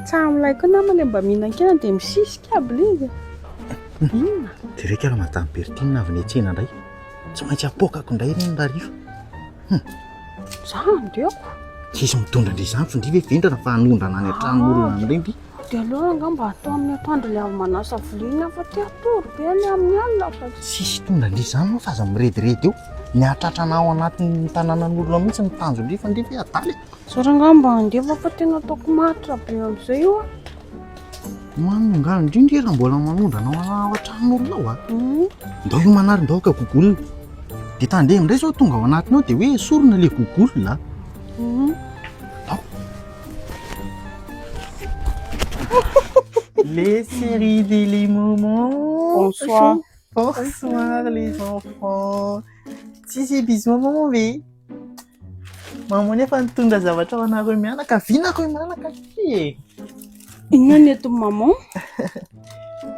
Hatramilay koa namana mba mihinan-kena dia misisika aby ilay izy. Inona? Direka raha madame Bertine avy niantsena indray. Tsy maintsy apokako indray ireny ndariva. Za andeoko. Tsisy mitondra andrizany fondriva vendrana fa hanondrana any an-tranon'olona amin'ireny ry. Dia aleo angamba atao amin'ny atoandro ilay avy manasa vilia fa tia atory be any amin'ny alina fa Tsisy tondra andrizany moa fa aza mirediredy eo. Niatratra ao anatin'ny tanànan'olona mihitsy ny tanjondriva ndriva adaly. Sara angamba andefa fa tena ataoko matra be amin'izay io a. Manongano indrindra raha mbola manondrana ao an-tranon'olona ao a. Ndao io manary ndao ka gogolona. Dia tandeha indray zao tonga ao anatiny ao dia hoe sorona ilay gogolona. Les séries de les moments. Bonsoir. Bonsoir les enfants. Tsisy bisous maman ve? Maman nefa nitondra zavatra ho anareo mianaka. Vinako mianaka ty. Inona ny eto maman?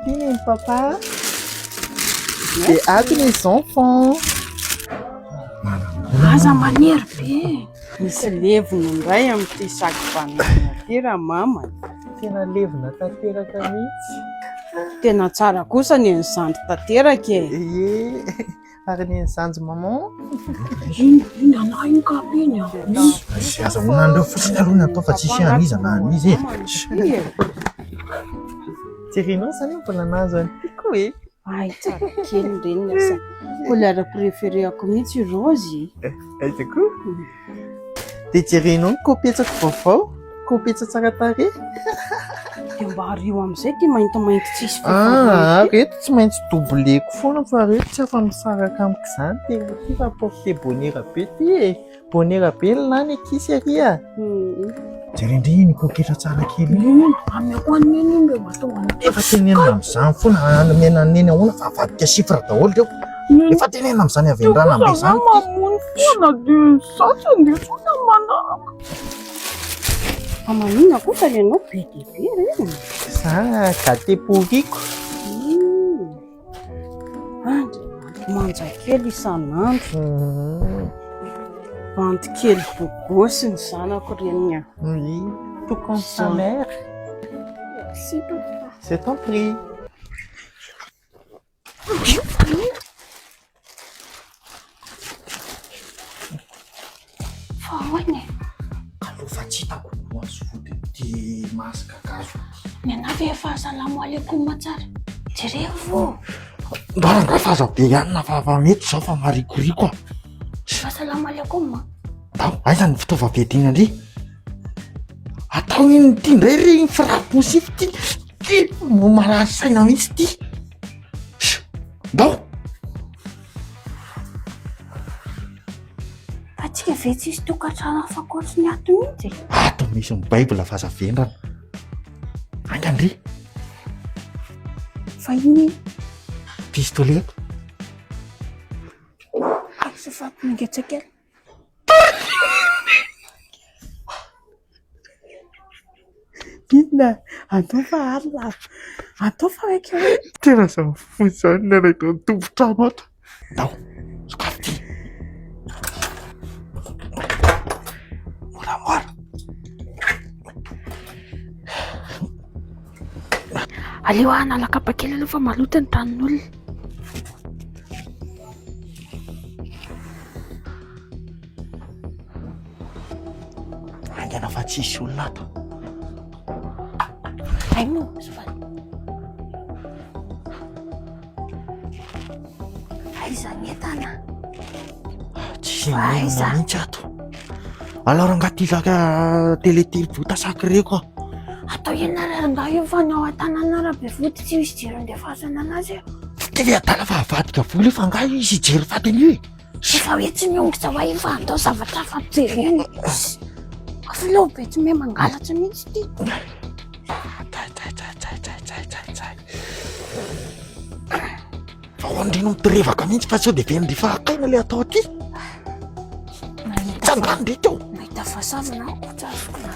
Dîner papa. Et hâte les enfants. Aza manery be. Misy levona indray amin'ity saky banana ity raha mama. Tena levona tanteraka mihitsy. Tena tsara kosa ny an'izandry tanteraka e. Ie, ary ny sanjo maman. Iny anao iny kabiny a. Sy aza honandreo fotsiny aloha ny atao fa tsisy anizana anizy e. Tirinao zany mbola nahazo an'itiko e. Ay, tsara kely ireny asa. Couleur préférée-ako mihitsy rose. Aitako. Dia jerinao ny kopetsako vaovao, kopetsa tsara tarehy. Dia mba ario amin'izay tia maintimainty tsisy Reto tsy maintsy dobleko foana fa reto tsy afa misaraka amiko izany. Tena ty fa porte bonheur be ty e. Bonheur be lany akisy ary a. Jerendry ny koketra tsara kely. Ameko an'iny iny mba tonga Efa tenenina amin'izany foana anomena neny ahoana fa avadika sifra daholo reo. Efa tenenina amin'izany avendrana be izany. mamony foana dia satsy andesona manaraka. Amanina kosa ianao be dia be reny. Za gâté pourriko. Manja kely isan'andro. Bandy kely bogosy ny zanako reny a. Oui, tout comme sa mère. Merci papa. C'est ton prix. Fahoany Alofa tsy hitako maso vody ty masaka gazo. ny ana ve fahasalamo alaikum tsara. Jereo Mbaranga faza be ihany na fa mety zao fa marikoriko a. fahasalamo alaikum. Ndao, aiza ny fitaovam-piadiana indry? Atao iny ty indray ry fraposify ty. Ty marary saina mihitsy ty. Ndao. Atsika ve tsisy tokantrano hafa ankoatriny ato mihitsy. Ato misy ny Bible fa zavendrana. Angandry. Fa iny Pistolet. fa mingetsaka. Inona? Atao fa alina. Atao fa raika hoe. Tena zao fonzany ny araiky ny tombotrano ato. Ndao, sokafy ty. Moramora. Aleo analaka kapa kely aloha fa maloto ny tranon'olona. Angana fa tsisy olona ato. Aino, aiza ny entana? Tsisy olona mihitsy ato. Alors angaty ilaka teletily sakreko a. Atao ianaranga io fa ny ao an-tanana raha be vody tsy misy jiro andefasana anazy. Tele adala fa avadika vola io fa nga izy jery vatany io e. Efa hoe tsy miongo za hoa io fa andao zavatra fampijery eny. Afa leo be tsy me mangalatra mihitsy ty. Fa hoandrino mitorevaka mihitsy fa sao dia vendry fahakaina le atao aty. Tsangany ndreky eo. Mahita fasavana ako tsasoko na.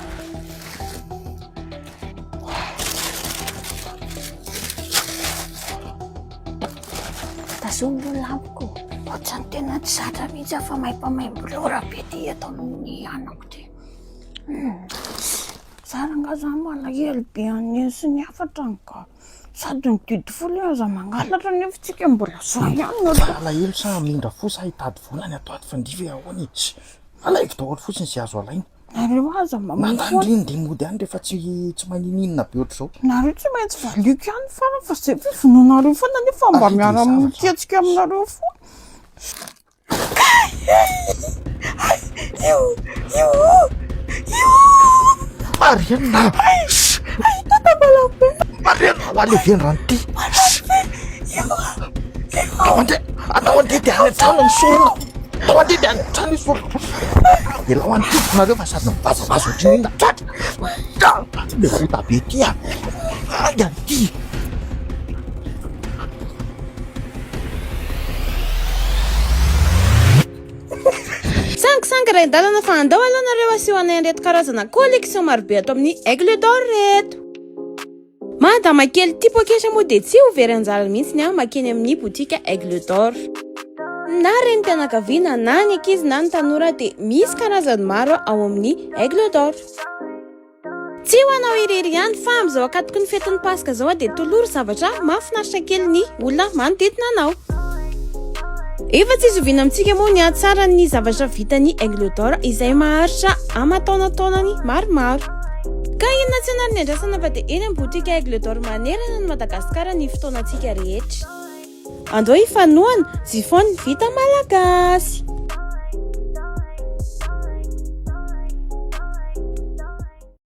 Tazombo lampoko. Ohatrany tena tsy zatra mihitsy fa maim-pamaim-bolora be ty atao amin'ny anako ty. Sarangazany malahelo be an'iny sy ny afatrany ka sady nididy folo aza mangalatra nefa tsika mbola soa ihany alahelo sa mindra fosa hitady volany atao aty fandriva ahoana izy alaivo daholo fotsiny izay azo alaina nareo aza mandandriny de mody any rehefa tsy manininina be ohatr'izao nareo tsy maintsy valiko ihany fara fa zay fivononareo foana nefa mba miara miketsika aminareo foana Mariana tatabalabe Mariana aleveny rano ty atao andeha de any an-trano ny sorona atao andeha de any an-trano ny sorona elao any tifonareo fa sady mivazavaza ohatriny inona tratra le vota be ty a ay anty Sangisangy ray-dalana fa andao aloha nareo aseho anay anreto karazana collection marobe ato amin'ny Aigle d'Or reto. Madama kely ty pôketra moa de tsy ho very anjara mihitsy ny makeny amin'ny botika Aigle d'Or. Na renim-pianakaviana na ny ankizy na ny tanora de misy karazany maro ao amin'ny Aigle d'Or. Tsy ho anao iriry ihany fa amin'izao akatoky ny fetin'ny Pasika zao de toloro zavatra mahafinaritra kely ny olona manodidina anao. Efa tsy zoviana amintsika moa ny atsara ny zavatra vitan'ny Aigle d'Or izay maharitra amataonataonany maromaro. Ka inona tsy anariny andrasana fa de eny amin'ny botika Aigle d'Or manerana ny Madagasikara ny fotoanantsika rehetra. Andao ifanoana zifaony vita malagasy.